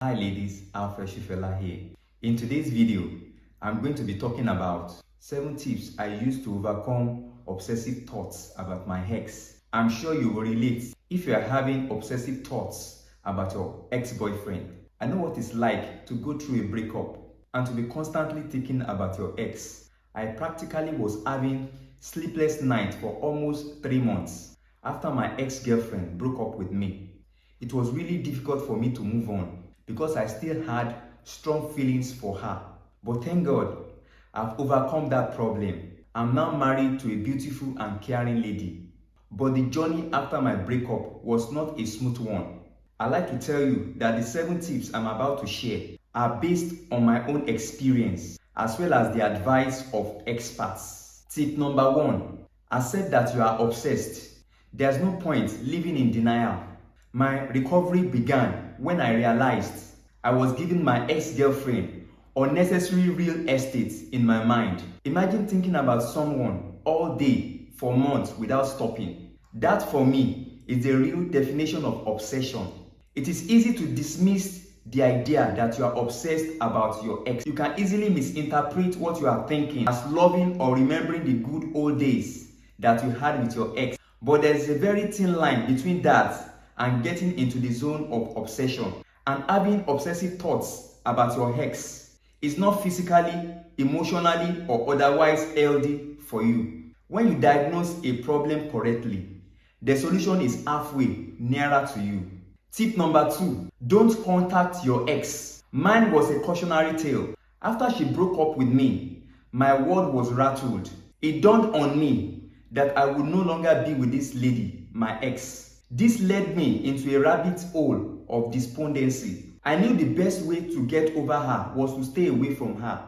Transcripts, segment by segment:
Hi ladies, Refocus here. In today's video, I'm going to be talking about 7 tips I use to overcome obsessive thoughts about my ex. I'm sure you will relate if you are having obsessive thoughts about your ex-boyfriend. I know what it's like to go through a breakup and to be constantly thinking about your ex. I practically was having sleepless nights for almost 3 months after my ex-girlfriend broke up with me. It was really difficult for me to move on because I still had strong feelings for her. But thank God, I've overcome that problem. I'm now married to a beautiful and caring lady. But the journey after my breakup was not a smooth one. I'd like to tell you that the 7 tips I'm about to share are based on my own experience as well as the advice of experts. Tip number 1, accept that you are obsessed. There's no point living in denial. My recovery began when I realized I was giving my ex-girlfriend unnecessary real estate in my mind. Imagine thinking about someone all day for months without stopping. That for me is the real definition of obsession. It is easy to dismiss the idea that you are obsessed about your ex. You can easily misinterpret what you are thinking as loving or remembering the good old days that you had with your ex. But there is a very thin line between that and getting into the zone of obsession. And having obsessive thoughts about your ex is not physically, emotionally, or otherwise healthy for you. When you diagnose a problem correctly, the solution is halfway nearer to you. Tip number 2, don't contact your ex. Mine was a cautionary tale. After she broke up with me, my world was rattled. It dawned on me that I would no longer be with this lady, my ex. This led me into a rabbit hole of despondency. I knew the best way to get over her was to stay away from her.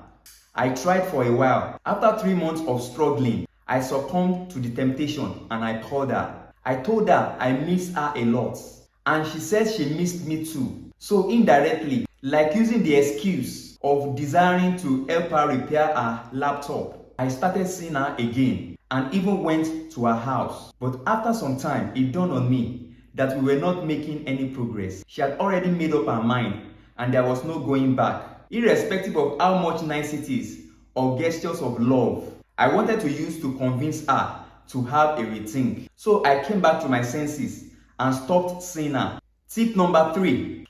I tried for a while. After 3 months of struggling, I succumbed to the temptation and I called her. I told her I miss her a lot. And she said she missed me too. So indirectly, like using the excuse of desiring to help her repair her laptop, I started seeing her again and even went to her house. But after some time, it dawned on me that we were not making any progress. She had already made up her mind and there was no going back. Irrespective of how much niceties or gestures of love I wanted to use to convince her to have a rethink. So I came back to my senses and stopped seeing her. Tip number 3,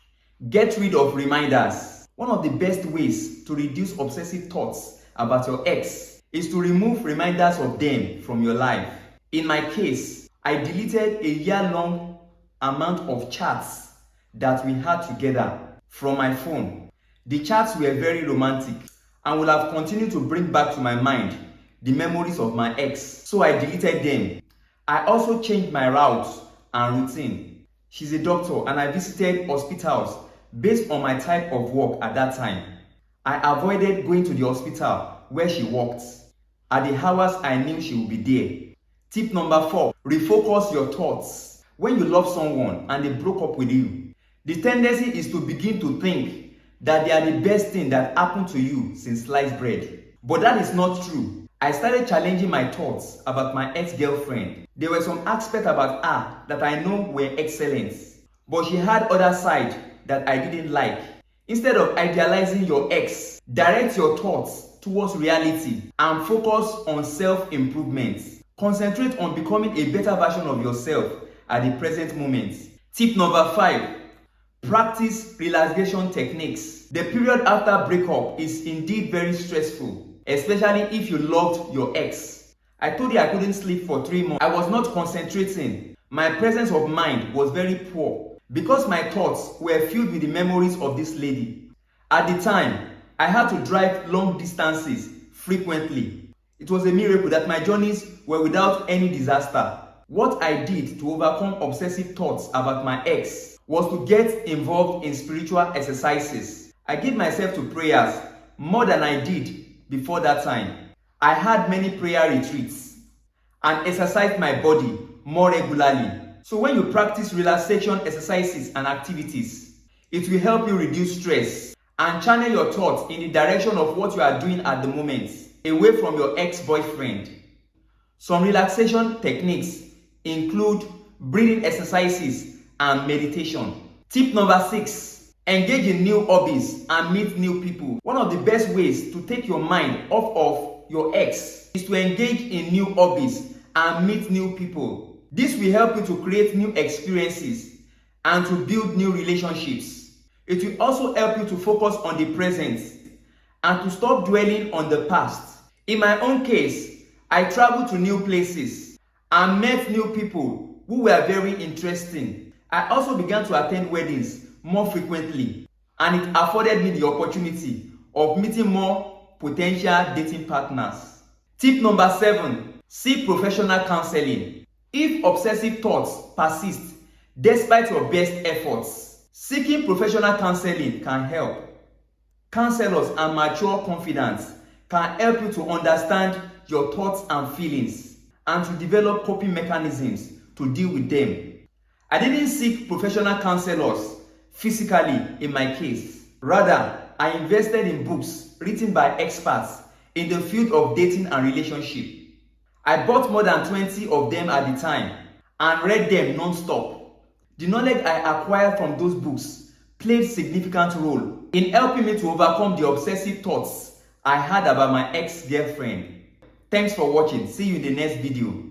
get rid of reminders. One of the best ways to reduce obsessive thoughts about your ex is to remove reminders of them from your life. In my case, I deleted a year-long amount of chats that we had together from my phone. The chats were very romantic and will have continued to bring back to my mind the memories of my ex, so I deleted them. I also changed my routes and routine. She's a doctor and I visited hospitals based on my type of work at that time. I avoided going to the hospital where she worked at the hours I knew she would be there. Tip number 4, refocus your thoughts. When you love someone and they broke up with you, the tendency is to begin to think that they are the best thing that happened to you since sliced bread. But that is not true. I started challenging my thoughts about my ex-girlfriend. There were some aspects about her that I know were excellent, but she had other sides that I didn't like. Instead of idealizing your ex, direct your thoughts towards reality and focus on self-improvement. Concentrate on becoming a better version of yourself at the present moment. Tip number 5, practice relaxation techniques. The period after breakup is indeed very stressful, especially if you loved your ex. I told you I couldn't sleep for 3 months. I was not concentrating. My presence of mind was very poor because my thoughts were filled with the memories of this lady. At the time, I had to drive long distances frequently. It was a miracle that my journeys were without any disaster. What I did to overcome obsessive thoughts about my ex was to get involved in spiritual exercises. I gave myself to prayers more than I did before that time. I had many prayer retreats and exercised my body more regularly. So when you practice relaxation exercises and activities, it will help you reduce stress and channel your thoughts in the direction of what you are doing at the moment, away from your ex-boyfriend. Some relaxation techniques include breathing exercises and meditation. Tip number 6, Engage in new hobbies and meet new people. One of the best ways to take your mind off of your ex is to engage in new hobbies and meet new people. This will help you to create new experiences and to build new relationships. It will also help you to focus on the present and to stop dwelling on the past. In my own case, I traveled to new places and met new people who were very interesting. I also began to attend weddings more frequently, and it afforded me the opportunity of meeting more potential dating partners. Tip number 7, seek professional counseling. If obsessive thoughts persist despite your best efforts, seeking professional counseling can help. Counselors and mature confidants can help you to understand your thoughts and feelings and to develop coping mechanisms to deal with them. I didn't seek professional counselors physically in my case. Rather, I invested in books written by experts in the field of dating and relationship. I bought more than 20 of them at the time and read them non-stop. The knowledge I acquired from those books played a significant role in helping me to overcome the obsessive thoughts I had about my ex-girlfriend. Thanks for watching. See you in the next video.